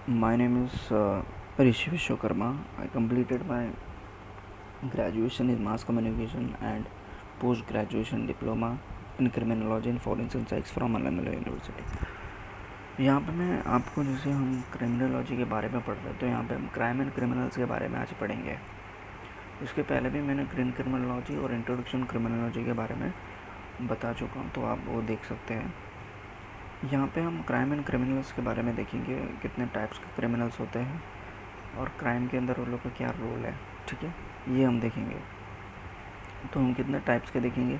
My name is Rishi Vishwakarma. I completed my graduation in mass communication and post-graduation diploma in criminology and forensic science from Alameda University. यहाँ पे मैं आपको जैसे हम criminology के बारे में पढ़ रहे हैं तो यहाँ पे हम क्राइम एंड क्रिमिनल्स के बारे में आज पढ़ेंगे। इसके पहले भी मैंने ग्रीन क्रिमिनोलॉजी और इंट्रोडक्शन क्रिमिनोलॉजी के बारे में बता चुका हूँ, तो आप वो देख सकते हैं। यहाँ पे हम क्राइम एंड क्रिमिनल्स के बारे में देखेंगे, कितने टाइप्स के क्रिमिनल्स होते हैं और क्राइम के अंदर उन लोग का क्या रोल है। ठीक है, ये हम देखेंगे। तो हम कितने टाइप्स के देखेंगे।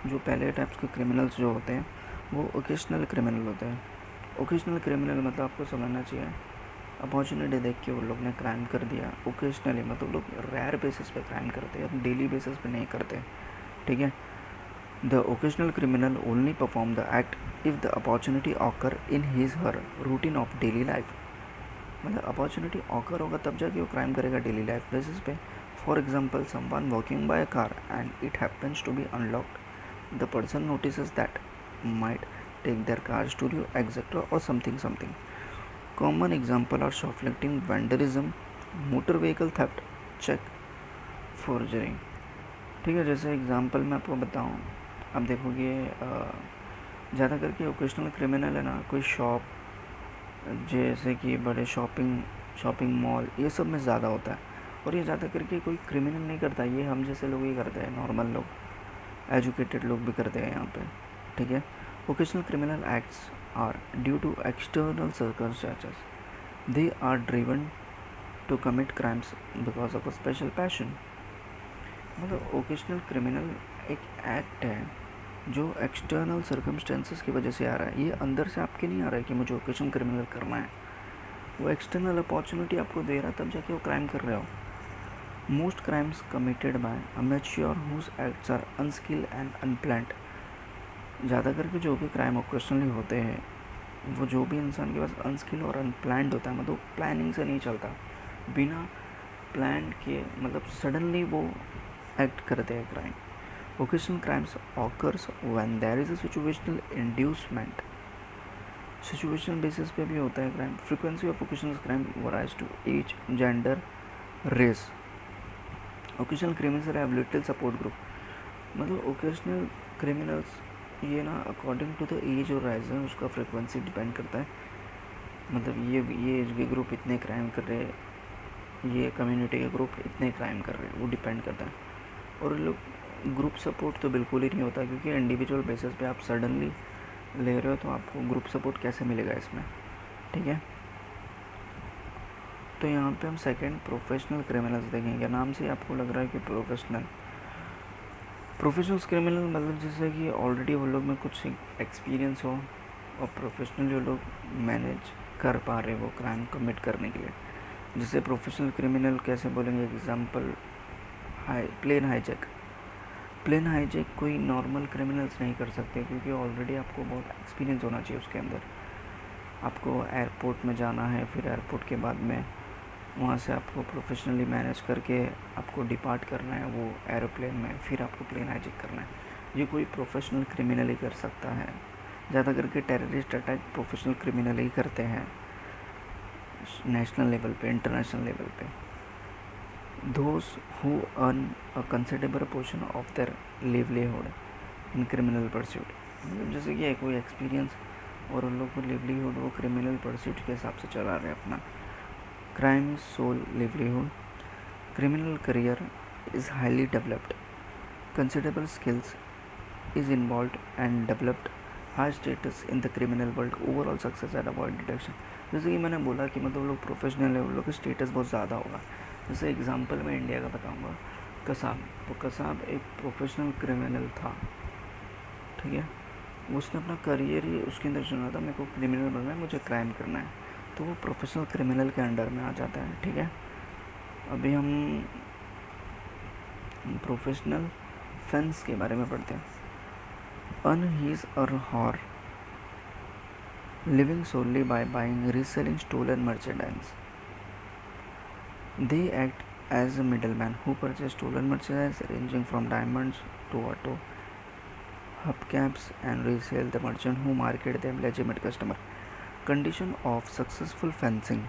जो पहले टाइप्स के क्रिमिनल्स जो होते हैं वो ओकेशनल क्रिमिनल होते हैं। ओकेशनल क्रिमिनल मतलब आपको समझना चाहिए, अपॉर्चुनिटी देख के वो लोग ने क्राइम कर दिया। ओकेशनली मतलब लोग रेयर बेसिस पे क्राइम करते हैं, डेली बेसिस पे नहीं करते। ठीक है, the occasional criminal only perform the act if the opportunity occur in his her routine of daily life. मतलब अपॉर्चुनिटी ऑकर होगा तब जाके वो क्राइम करेगा डेली लाइफ बेसिस पे। For example, someone walking by a car and it happens to be unlocked, the person notices that might take their cars to you, etc. or something. Common example are shoplifting, vandalism, motor vehicle theft, check, forgery. ठीक है, जैसे example मैं आपको बताऊं, आप देखोगे ज़्यादा करके ओकेशनल क्रिमिनल है ना, कोई शॉप जैसे कि बड़े शॉपिंग मॉल ये सब में ज़्यादा होता है। और ये ज़्यादा करके कोई क्रिमिनल नहीं करता, ये हम जैसे लोग ही करते हैं, नॉर्मल लोग, एजुकेटेड लोग भी करते हैं यहाँ पे। ठीक है, occasional criminal acts are due to external circumstances. They are driven to commit crimes because of a special passion. मतलब ओकेशनल क्रिमिनल एक एक्ट है जो एक्सटर्नल सर्कमस्टेंसेस की वजह से आ रहा है। ये अंदर से आपके नहीं आ रहा है कि मुझे ओकेशनल क्रिमिनल करना है, वो एक्सटर्नल अपॉर्चुनिटी आपको दे रहा है तब जाके वो क्राइम कर रहे हो। Most crimes committed by amateur whose acts are unskilled and unplanned. ज़्यादा करके जो भी क्राइम ओकेशनली होते हैं वो जो भी इंसान के पास अनस्किल और अनप्लान्ड होता है, मतलब प्लानिंग से नहीं चलता, बिना प्लान के मतलब सडनली वो एक्ट करते हैं crime. Occasional crimes occurs when there is a situational inducement. Situational basis पे भी होता है crime. Frequency of occasional crime varies to age, gender, race. Occasional criminals have little support group. मतलब ओकेशनल क्रिमिनल्स ये ना according to the age और rise है, उसका फ्रिक्वेंसी डिपेंड करता है। मतलब ये एज के ग्रुप इतने क्राइम कर रहे हैं, ये कम्युनिटी के ग्रुप इतने क्राइम कर रहे हैं, वो डिपेंड करता है। और लोग ग्रुप सपोर्ट तो बिल्कुल ही नहीं होता, क्योंकि इंडिविजुअल बेसिस पे आप सडनली ले रहे हो तो आपको ग्रुप सपोर्ट कैसे मिलेगा इसमें। ठीक है, तो यहाँ पे हम सेकंड प्रोफेशनल क्रिमिनल्स देखेंगे। नाम से आपको लग रहा है कि प्रोफेशनल क्रिमिनल मतलब जैसे कि ऑलरेडी वो लोग में कुछ एक्सपीरियंस हो और प्रोफेशनली वो लोग मैनेज कर पा रहे वो क्राइम कमिट करने के लिए। जैसे प्रोफेशनल क्रिमिनल कैसे बोलेंगे, एग्जांपल प्लेन हाईजैक कोई नॉर्मल क्रिमिनल्स नहीं कर सकते, क्योंकि ऑलरेडी आपको बहुत एक्सपीरियंस होना चाहिए उसके अंदर। आपको एयरपोर्ट में जाना है, फिर एयरपोर्ट के बाद में वहाँ से आपको प्रोफेशनली मैनेज करके आपको डिपार्ट करना है वो एरोप्लेन में, फिर आपको प्लेन हाईजैक करना है। ये कोई प्रोफेशनल क्रिमिनल ही कर सकता है। ज़्यादा करके टेररिस्ट अटैक प्रोफेशनल क्रिमिनल ही करते हैं, नेशनल लेवल पे, इंटरनेशनल लेवल पे। Those who earn a considerable portion of their livelihood in criminal pursuit. मतलब जैसे कि कोई एक्सपीरियंस और उन लोग को लिवलीहुड वो क्रिमिनल परस्यूट के हिसाब से चला रहे हैं अपना। Crime is sole livelihood. Criminal career is highly developed. Considerable skills is involved and developed. High status in the criminal world. Overall success and avoid detection. जैसे कि मैंने बोला कि मतलब लोग प्रोफेशनल है, उन लोग का स्टेटस बहुत ज़्यादा होगा। जैसे एग्जांपल मैं इंडिया का बताऊंगा, कसाब। तो कसाब एक प्रोफेशनल क्रिमिनल था। ठीक है, उसने अपना करियर ही उसके अंदर चुना था, मेरे को क्रिमिनल बनना है, मुझे क्राइम करना है, तो वो प्रोफेशनल क्रिमिनल के अंडर में आ जाता है। ठीक है, अभी हम प्रोफेशनल फेंस के बारे में पढ़ते हैं। Earn his or her living solely by buying reselling stolen merchandise. They act as a middle man who purchase stolen merchandise ranging from diamonds to auto hubcaps and resell the merchant who market them legitimate customer. Condition of successful fencing.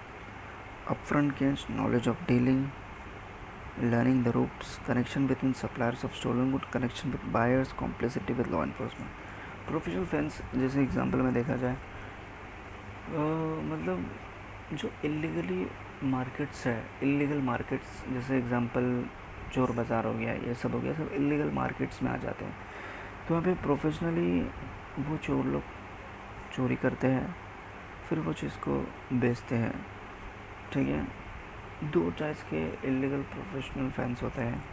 upfront cash, knowledge of dealing, learning the ropes, connection between suppliers of stolen good, connection with buyers, complicity with law enforcement. Professional fence जैसे example में देखा जाए मतलब जो illegally markets है, illegal markets जैसे example चोर बाज़ार हो गया, ये सब हो गया, सब इलीगल मार्केट्स में आ जाते हैं। तो वहाँ पे प्रोफेशनली वो चोर लोग चोरी करते हैं, फिर वो चीज़ को बेचते हैं। ठीक है, दो टाइप्स के इलीगल प्रोफेशनल फैंस होते हैं।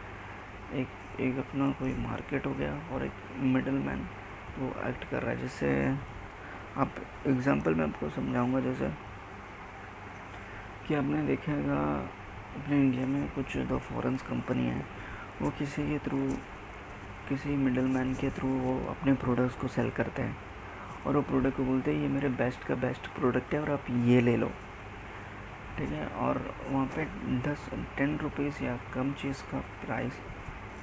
एक अपना कोई मार्केट हो गया और एक मिडल मैन वो एक्ट कर रहा है। जैसे आप एग्जांपल में आपको समझाऊंगा, जैसे कि आपने देखेगा अपने इंडिया में कुछ दो फॉरेन्स कंपनी है, वो किसी के थ्रू, किसी मिडल मैन के थ्रू वो अपने प्रोडक्ट्स को सेल करते हैं और वो प्रोडक्ट को बोलते हैं ये मेरे बेस्ट का बेस्ट प्रोडक्ट है और आप ये ले लो। ठीक है, और वहाँ पे 10 रुपीज़ या कम चीज़ का प्राइस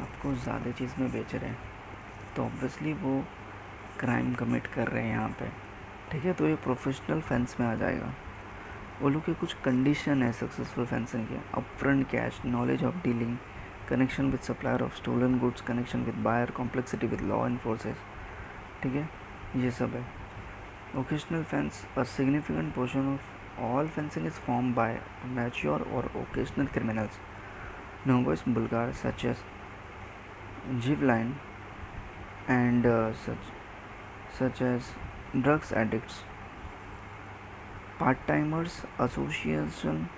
आपको ज़्यादा चीज़ में बेच रहे हैं, तो ऑब्वियसली वो क्राइम कमिट कर रहे हैं यहाँ पे। ठीक है, तो ये प्रोफेशनल फेंस में आ जाएगा। वो लोग के कुछ कंडीशन है सक्सेसफुल फेंसिंग के: upfront cash, knowledge of dealing, connection with supplier of stolen goods, connection with buyer, complexity with law enforces. ठीक है, ये सब है। Occasional fence, a significant portion of all fencing is form by mature और occasional criminals, novice burglar such as जिवलाइन and such as drugs addicts, part-timers, association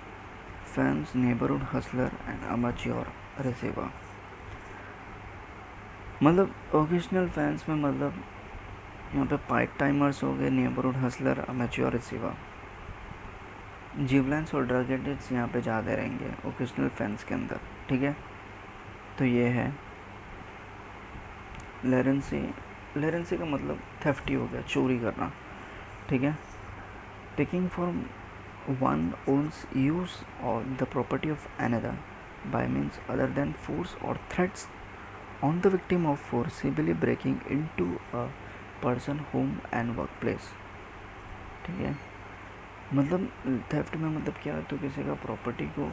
fans, neighborhood hustler and amateur receiver। मतलब occasional fans में मतलब यहाँ पे part timers हो गए, neighbourhood Hustler, amateur receiver, जिवलाइंस और ड्रग एडिक्ट्स यहाँ पे ज़्यादा रहेंगे ओकेशनल फैंस के अंदर। ठीक है, तो ये है लेरेंसी का मतलब थेफ्टी हो गया, चोरी करना। ठीक है, taking from one one's use और the property of another by means other than force और threats on the victim of forcibly breaking into a person home and work place. ठीक है, मतलब थेफ्ट में मतलब क्या, तो किसी का प्रॉपर्टी को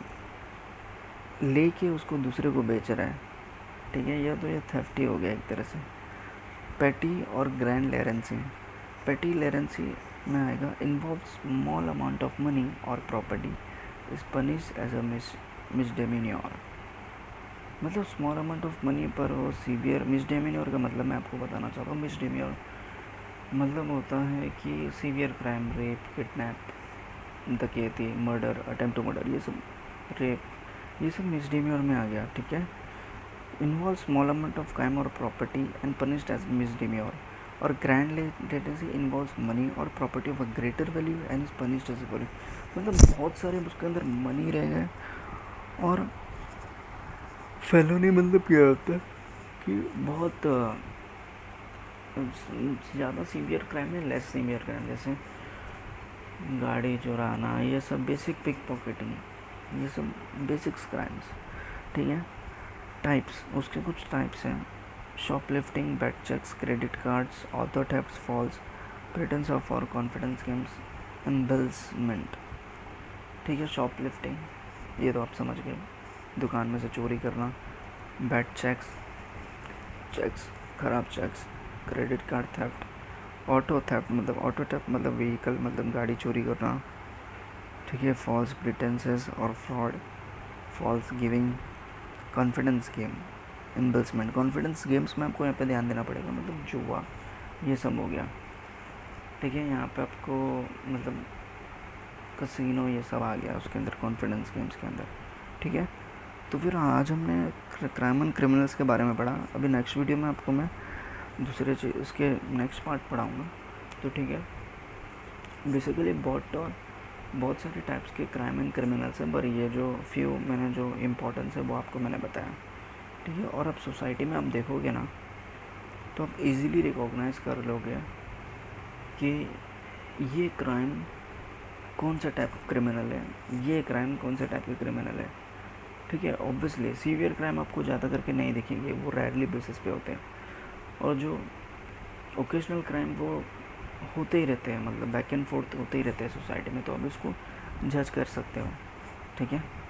लेके उसको दूसरे को बेच रहा है। ठीक है, यह तो ये थेफ्ट ही हो गया एक तरह से। पेटी और ग्रैंड लेरेंसी, पेटी लेरेंसी में आएगा, involve small amount of money और property, is punish as a misdemeanor. मतलब स्मॉल अमाउंट ऑफ मनी पर वो सीवियर। मिसडेमिनियर का मतलब मैं आपको बताना चाहता हूँ, मिसडेमिनियर मतलब होता है कि सीवियर क्राइम, रेप, किडनैप, डकैती, मर्डर, अटेम्प्ट टू मर्डर, ये सब रेप, ये सब मिसडेमिनियर में आ गया। ठीक है, involve small amount of crime or property and punished as misdemeanour. और ग्रैंड लेटेसी इन्वॉल्व मनी और property of a greater value and is punished as value. मतलब बहुत सारे उसके अंदर मनी रह गए। और फेलोनी मतलब क्या होता है कि बहुत ज़्यादा सीवियर क्राइम है, लेस सीवियर क्राइम, जैसे गाड़ी चुराना, ये सब बेसिक पिक पॉकेटिंग, ये सब बेसिक्स क्राइम्स। ठीक है, टाइप्स, उसके कुछ टाइप्स हैं: shoplifting, bad cheques, credit cards, auto thefts, false pretence of or confidence games, embezzlement. ठीक है, शॉपलिफ्टिंग ये तो आप समझ गए, दुकान में से चोरी करना। बैड चेक्स ख़राब cheques, credit card theft, auto theft मतलब व्हीकल मतलब गाड़ी चोरी करना। ठीक है, फॉल्स प्रिटेंसेस और fraud, false giving, confidence game, embezzlement. Confidence games में आपको यहाँ पे ध्यान देना पड़ेगा, मतलब जुआ, ये सब हो गया। ठीक है, यहाँ पे आपको मतलब कसिनो ये सब आ गया उसके अंदर, कॉन्फिडेंस गेम्स के अंदर। ठीक है, तो फिर आज हमने क्राइम एंड क्रिमिनल्स के बारे में पढ़ा। अभी नेक्स्ट वीडियो में आपको मैं दूसरे चीज़ इसके नेक्स्ट पार्ट पढ़ाऊँगा। तो ठीक है, बेसिकली बहुत सारे टाइप्स के क्राइम एंड क्रिमिनल्स हैं, पर ये जो फ्यू मैंने जो इम्पोर्टेंस है वो आपको मैंने बताया। ठीक है, और अब सोसाइटी में आप देखोगे ना तो आप इजीली रिकॉग्नाइज़ कर लोगे कि ये क्राइम कौन सा टाइप ऑफ क्रिमिनल है, ये क्राइम कौन से टाइप के क्रिमिनल है। ठीक है, ऑब्वियसली सीवियर क्राइम आपको ज़्यादा करके नहीं दिखेंगे, वो रेयरली बेसिस पे होते हैं, और जो ओकेशनल क्राइम वो होते ही रहते हैं, मतलब बैक एंड फोर्थ होते ही रहते हैं सोसाइटी में, तो आप इसको जज कर सकते हो। ठीक है।